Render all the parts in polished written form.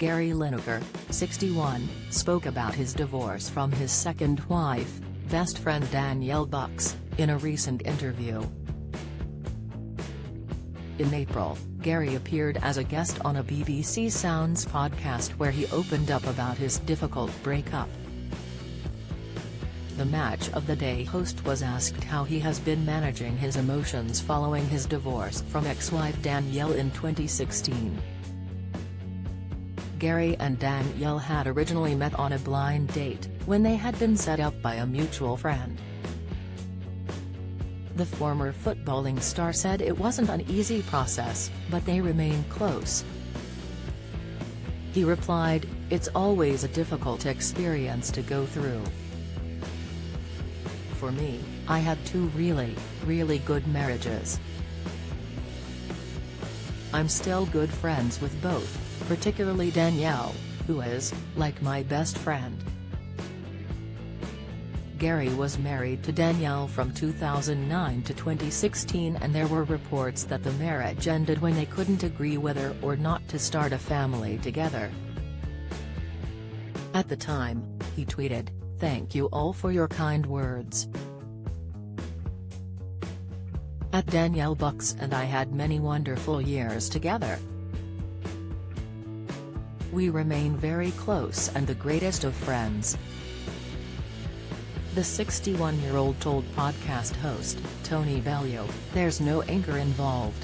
Gary Lineker, 61, spoke about his divorce from his second wife, best friend Danielle, in a recent interview. In April, Gary appeared as a guest on a BBC Sounds podcast where he opened up about his difficult breakup. The Match of the Day host was asked how he has been managing his emotions following his divorce from ex-wife Danielle in 2016. Gary and Danielle had originally met on a blind date, when they had been set up by a mutual friend. The former footballing star said it wasn't an easy process, but they remain close. He replied, "It's always a difficult experience to go through. For me, I had two really good marriages. I'm still good friends with both, particularly Danielle, who is, like my best friend." Gary was married to Danielle from 2009 to 2016, and there were reports that the marriage ended when they couldn't agree whether or not to start a family together. At the time, he tweeted, "Thank you all for your kind words. At Danielle and I had many wonderful years together. We remain very close and the greatest of friends." The 61-year-old told podcast host, Tony Bellew, "There's no anger involved.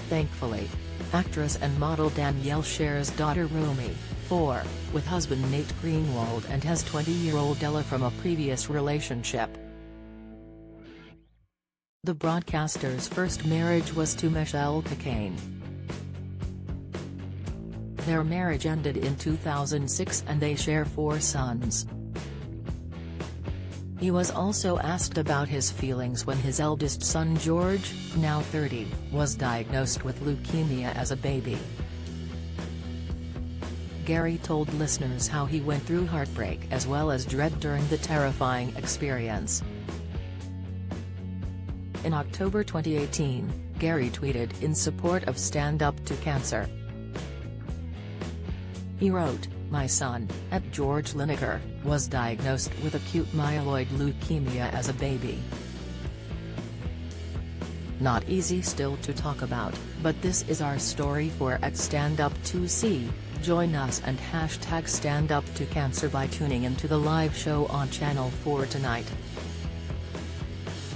Thankfully." Actress and model Danielle shares daughter Romy, 4, with husband Nate Greenwald and has 20-year-old Ella from a previous relationship. The broadcaster's first marriage was to Michelle Cocaine. Their marriage ended in 2006 and they share 4 sons. He was also asked about his feelings when his eldest son George, now 30, was diagnosed with leukemia as a baby. Gary told listeners how he went through heartbreak as well as dread during the terrifying experience. In October 2018, Gary tweeted in support of Stand Up to Cancer. He wrote, "My son, at George Lineker, was diagnosed with acute myeloid leukemia as a baby. Not easy still to talk about, but this is our story for @StandUp2C, join us and #StandUpToCancer by tuning into the live show on Channel 4 tonight."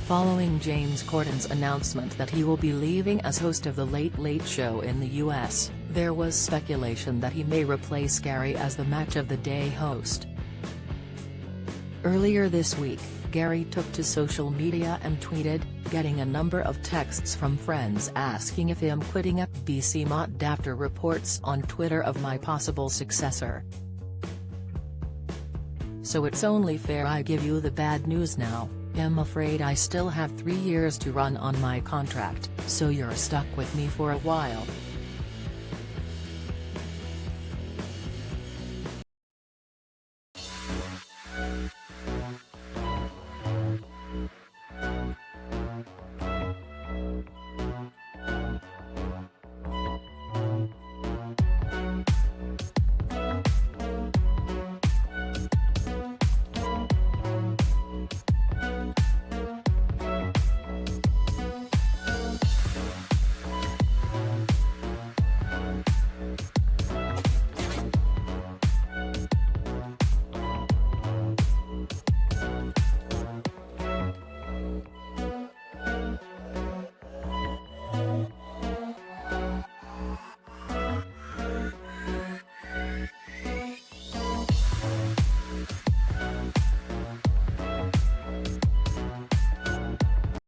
Following James Corden's announcement that he will be leaving as host of The Late Late Show in the US, there was speculation that he may replace Gary as the Match of the Day host. Earlier this week, Gary took to social media and tweeted, getting a number of texts from friends asking if I'm quitting BBC Mott after reports on Twitter of my possible successor. "So it's only fair I give you the bad news now. I'm afraid I still have 3 years to run on my contract, so you're stuck with me for a while."